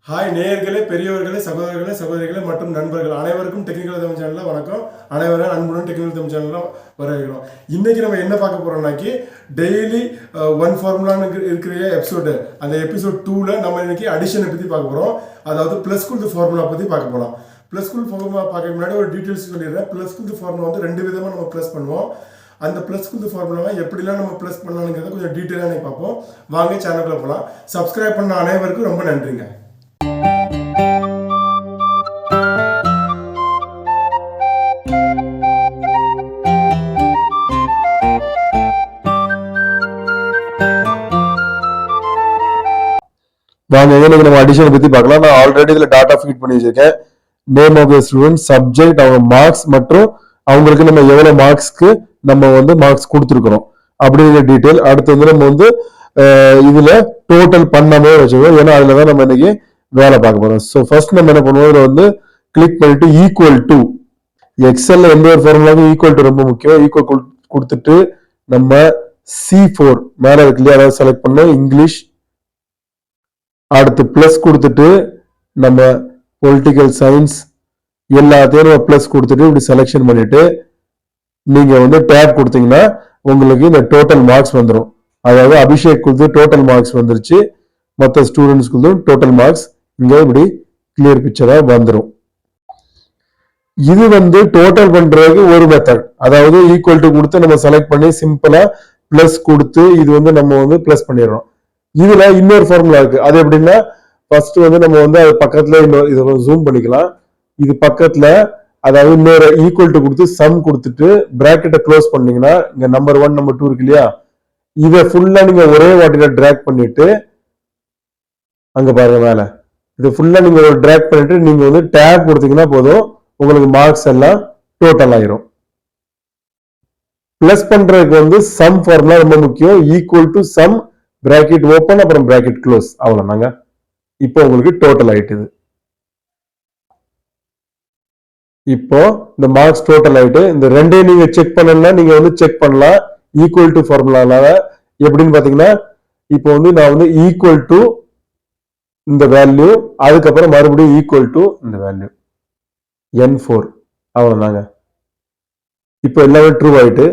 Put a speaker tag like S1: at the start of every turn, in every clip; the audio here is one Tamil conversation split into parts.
S1: ஹாய் நேயர்களே, பெரியவர்களே, சகோதரர்களே, சகோதரிகளே மற்றும் நண்பர்கள் அனைவருக்கும் டெக்னிக்கல் தமிழ் சேனலில் வணக்கம். அனைவரும் அன்புடன் டெக்னிக்கல் தமிழ் சேனலில் வரவேற்கிறோம். இன்றைக்கி நம்ம என்ன பார்க்க போகிறோம்னாக்கி டெய்லி ஒன் ஃபார்முலான்னு இருக்கிற எபிசோடு, அந்த எபிசோட் 2ல் நம்ம இன்றைக்கி அடிஷனை பற்றி பார்க்க போகிறோம். அதாவது ப்ளஸ் குல்து ஃபார்முலா பற்றி பார்க்க போகலாம். ப்ளஸ் குல் ஃபார்முலா பார்க்க முன்னாடி ஒரு டீட்டெயில்ஸ் சொல்லிடுறேன். ப்ளஸ் குல்து ஃபார்முலா வந்து ரெண்டு விதமாக நம்ம ப்ளஸ் பண்ணுவோம். அந்த ப்ளஸ் குல்து ஃபார்முலாவை எப்படிலாம் நம்ம ப்ளஸ் பண்ணலாங்கிறத கொஞ்சம் டீட்டெயிலாக பார்ப்போம். வாங்க சேனலில் போகலாம். சப்ஸ்கிரைப் பண்ண அனைவருக்கும் ரொம்ப நன்றிங்க. வாங்க இன்னைக்கு நம்ம அடிஷனை பத்தி பார்க்கலாம். நான் ஆல்ரெடி இதுல டாட்டா ஃபீட் பண்ணி வச்சிருக்கேன். Name of the student, subject, அவங்க மார்க்ஸ் மற்றும் அவங்களுக்கு நம்ம எவ்வளவு மார்க்ஸ்க்கு நம்ம வந்து மார்க்ஸ் கொடுத்துருக்கிறோம் அப்படிங்கிற டீட்டெயில். அடுத்து வந்து நம்ம வந்து இதுல டோட்டல் பண்ணாமே வச்சுக்கோம், ஏன்னா அதுலதான் நம்ம இன்னைக்கு வேலை பார்க்க போறோம். ஸோ ஃபர்ஸ்ட் நம்ம என்ன பண்ணுவோம், இதுல வந்து கிளிக் பண்ணிட்டு ஈக்குவல் டு எக்ஸல்ல எந்த ஒரு ஃபார்முலாவும் ஈக்குவல் டு ரொம்ப முக்கியம். ஈக்குவல் கொடுத்துட்டு நம்ம C4 மேல இருக்கு இல்லையா, அதாவது செலக்ட் பண்ணோம் இங்கிலீஷ். அடுத்து பிளஸ் கொடுத்துட்டு நம்ம பொலிட்டிக்கல் சயின்ஸ் எல்லாத்தையும் நம்ம பிளஸ் கொடுத்துட்டு இப்படி செலக்ஷன் பண்ணிட்டு நீங்க வந்து டேப் கொடுத்தீங்கன்னா உங்களுக்கு இந்த டோட்டல் மார்க்ஸ் வந்துடும். அதாவது அபிஷேக் கொடுத்து டோட்டல் மார்க்ஸ் வந்துருச்சு, மற்ற ஸ்டூடெண்ட்ஸ் கொடுத்து டோட்டல் மார்க்ஸ் இங்க இப்படி கிளியர் பிக்சரா வந்துடும். இது வந்து டோட்டல் பண்றதுக்கு ஒரு மெத்தட். அதாவது ஈக்குவல் டு கொடுத்து நம்ம செலக்ட் பண்ணி சிம்பிளா பிளஸ் கொடுத்து இது வந்து நம்ம வந்து பிளஸ் பண்ணிடுறோம். இதுல இன்னொரு ஃபார்முலா இருக்கு. அது எப்படின்னா, ஃபர்ஸ்ட் வந்து நம்ம வந்து அது பக்கத்துல இதை ஜூம் பண்ணிக்கலாம். இது பக்கத்துல அதாவது இன்னொரு ஈக்குவல் டு கொடுத்து சம் கொடுத்துட்டு பிராக்கெட்டை க்ளோஸ் பண்ணீங்கன்னா இங்க நம்பர் 1 நம்பர் 2 இருக்கு இல்லையா, இதை ஃபுல்லா நீங்க ஒரே வாட்டில டிராக் பண்ணிட்டு அங்க பாருங்க மேல, இது ஃபுல்லா நீங்க ஒரு டிராக் பண்ணிட்டு நீங்க வந்து டேப் கொடுத்தீங்கன்னா போதும், உங்களுக்கு மார்க்ஸ் எல்லாம் டோட்டல் ஆயிரும். பிளஸ் பண்றதுக்கு வந்து சம் ஃபார்முலா ரொம்ப முக்கியம். Equal to sum bracket open அப்புறம் பிராக்கெட் க்ளோஸ், அவ்வளவுதாங்க. இப்போ உங்களுக்கு டோட்டல் ஆயிட்டுது. இப்போ இந்த மார்க்ஸ் டோட்டல் ஆயிட்டு இந்த ரெண்டையும் நீங்க செக் பண்ணணும்னா நீங்க வந்து செக் பண்ணலாம் ஈக்குவல் டு ஃபார்முலால. எப்படின்னு பாத்தீங்கன்னா, இப்போ வந்து நான் வந்து ஈக்குவல் டு இந்த வேல்யூ, அதுக்கப்புறம் மறுபடியும் ஈக்குவல் டு இந்த வேல்யூ N4, அவ்வளவுதாங்க. இப்போ எல்லாமே ட்ரூ ஆயிட்டு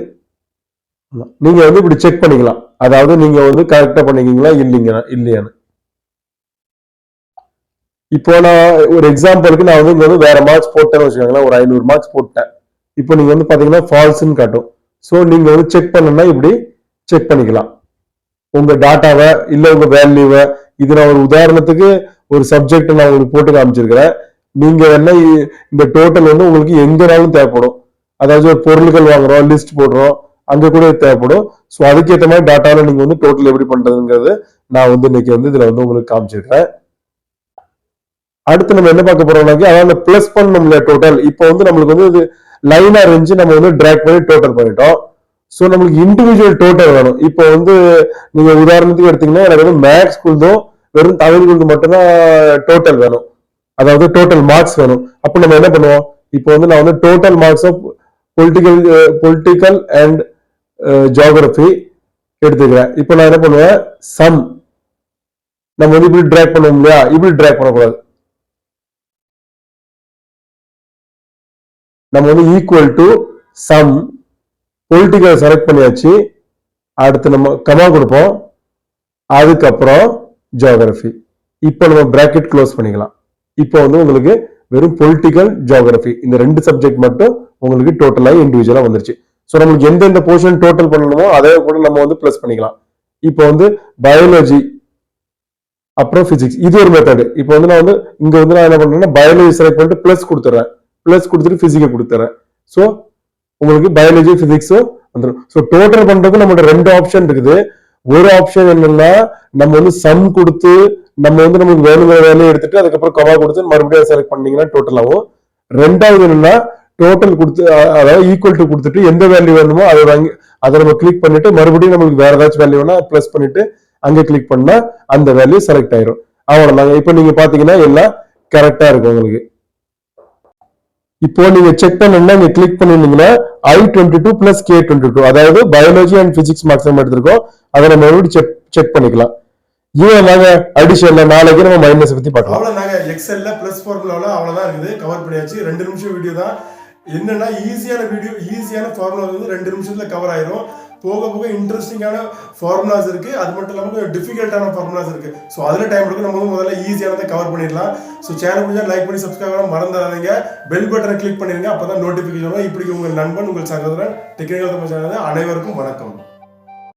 S1: நீங்க வந்து இப்படி செக் பண்ணிக்கலாம். அதாவது நீங்க வந்து கரெக்டா பண்ணிக்கீங்களா இல்லையான்னு. இப்போ நான் ஒரு எக்ஸாம்பிளுக்கு நான் வந்து இங்க வந்து வேற மார்க்ஸ் போட்டேன்னு வச்சுக்கோங்களேன், ஒரு 500 மார்க்ஸ் போட்டேன். இப்போ நீங்க வந்து பாத்தீங்கன்னா ஃபால்ஸ்ன்னு காட்டும். ஸோ நீங்க வந்து செக் பண்ணணும்னா இப்படி செக் பண்ணிக்கலாம் உங்க டாட்டாவை இல்ல உங்க வேல்யூவை. இது நான் ஒரு உதாரணத்துக்கு ஒரு சப்ஜெக்ட் நான் உங்களுக்கு போட்டு காமிச்சிருக்கிறேன். நீங்க என்ன இந்த டோட்டல் வந்து உங்களுக்கு எங்கனாலும் தேவைப்படும். அதாவது ஒரு பொருட்கள் வாங்குறோம், லிஸ்ட் போடுறோம், அங்க கூட தேவைப்படும். ஸோ அதுக்கேற்ற மாதிரி டாட்டாவில் நீங்க வந்து டோட்டல் எப்படி பண்றதுங்கிறது நான் வந்து இன்னைக்கு வந்து இதுல வந்து உங்களுக்கு காமிச்சிருக்கிறேன். அடுத்து நம்ம என்ன பார்க்க போறோம்னாக்கி, அதாவது பிளஸ் பண்ணோம்ல டோட்டல். இப்போ வந்து நம்மளுக்கு வந்து இது லைனா இருந்துச்சு, நம்ம வந்து டிராக் பண்ணி டோட்டல் பண்ணிட்டோம். ஸோ நம்மளுக்கு இண்டிவிஜுவல் டோட்டல் வேணும். இப்போ வந்து நீங்க உதாரணத்துக்கு எடுத்தீங்கன்னா, எனக்கு வந்து மேக்ஸ் குழுதும் வெறும் தமிழ் குழுது மட்டும்தான் டோட்டல் வேணும், அதாவது டோட்டல் மார்க்ஸ் வேணும். அப்போ நம்ம என்ன பண்ணுவோம், இப்போ வந்து நான் வந்து total marks of political and geography எடுத்துக்கிறேன். இப்போ நான் என்ன பண்ணுவேன், சம் நம்ம வந்து இப்படி டிராக் பண்ணுவோம் இல்லையா, இப்படி டிராக் பண்ணக்கூடாது. நம்ம வந்து equal to sum political select பண்ணியாச்சு. அடுத்து நம்ம கமா கொடுப்போம், அதுக்கப்புறம் ஜியோகிராஃபி. இப்போ நம்ம பிராக்கெட் க்ளோஸ் பண்ணிக்கலாம். இப்போ வந்து உங்களுக்கு வெறும் பொலிட்டிக்கல் ஜியோகிராஃபி இந்த ரெண்டு சப்ஜெக்ட் மட்டும் உங்களுக்கு டோட்டலாக இண்டிவிஜுவலா வந்துருச்சு. ஸோ நம்மளுக்கு எந்தெந்த போர்ஷன் டோட்டல் பண்ணணுமோ அதை கூட நம்ம வந்து பிளஸ் பண்ணிக்கலாம். இப்போ வந்து பயாலஜி அப்புறம் பிசிக்ஸ், இது ஒரு மெத்தடு. இப்போ வந்து நான் வந்து இங்க வந்து நான் என்ன பண்றேன்னா பயாலஜி செலக்ட் பண்ணிட்டு பிளஸ் கொடுத்துறேன், பிளஸ் கொடுத்துட்டு பிசிக்கை கொடுத்துறேன். ஸோ உங்களுக்கு பயாலஜி பிசிக்ஸும் வந்துடும். ஸோ டோட்டல் பண்றதுக்கு நம்மளோட ரெண்டு ஆப்ஷன் இருக்குது. ஒரு ஆப்ஷன் என்னன்னா, நம்ம வந்து சம் கொடுத்து நம்ம வந்து நமக்கு வேணுங்கிற வேலையை எடுத்துட்டு அதுக்கப்புறம் கமா கொடுத்து மறுபடியும் செலக்ட் பண்ணீங்கன்னா டோட்டல் ஆகும். ரெண்டாவது என்னன்னா, டோட்டல் கொடுத்து அதாவது ஈக்குவல் டு கொடுத்துட்டு எந்த வேல்யூ வேணுமோ அதை நம்ம கிளிக் பண்ணிட்டு மறுபடியும் நம்மளுக்கு வேற ஏதாச்சும் வேல்யூ வேணா பிளஸ் பண்ணிட்டு அங்க கிளிக் பண்ணா அந்த வேல்யூ செலக்ட் ஆயிரும். அவ்வளவுதாங்க. இப்போ நீங்க பாத்தீங்கன்னா எல்லாம் கரெக்டா இருக்கும் உங்களுக்கு. இப்போ நீங்க செக் பண்ணணும்னா நீங்க கிளிக் பண்ணிருந்தீங்கன்னா I22 பிளஸ் K22, அதாவது பயாலஜி அண்ட் பிசிக்ஸ் மார்க்ஸ் நம்ம எடுத்திருக்கோம், அதை நம்ம மறுபடியும் செக் பண்ணிக்கலாம். இவன் நாங்க அடிஷன்ல நாளைக்கு நம்ம மைனஸ் பத்தி பார்க்கலாம்.
S2: அவ்வளவு நாங்க எக்ஸல்ல பிளஸ் ஃபார்முலால அவ்வளவுதான் இருக்குது, கவர் பண்ணியாச்சு. 2 நிமிஷம் வீடியோ தான். என்னன்னா ஈஸியான வீடியோ, ஈஸியான ஃபார்முலா வந்து 2 நிமிஷத்துல கவர் ஆயிரும். போக போக இன்ட்ரெஸ்டிங்கான ஃபார்முலாஸ் இருக்கு, அது மட்டும் இல்லாம கொஞ்சம் டிஃபிகல்ட்டான ஃபார்முலாஸ் இருக்கு. ஸோ அதுல டைம் எடுக்கும். நம்ம வந்து முதல்ல ஈஸியானதை கவர் பண்ணிடலாம். ஸோ சேனல் முடிஞ்சா லைக் பண்ணி சப்ஸ்கிரைப் பண்ண மறந்துடாதீங்க. பெல் பட்டனை கிளிக் பண்ணிருங்க, அப்பதான் நோட்டிபிகேஷன் வரும். இப்படி உங்கள் நண்பன், உங்கள் சகோதரன் டெக்னிக்கல் தமிழ் சேனல். அனைவருக்கும் வணக்கம்.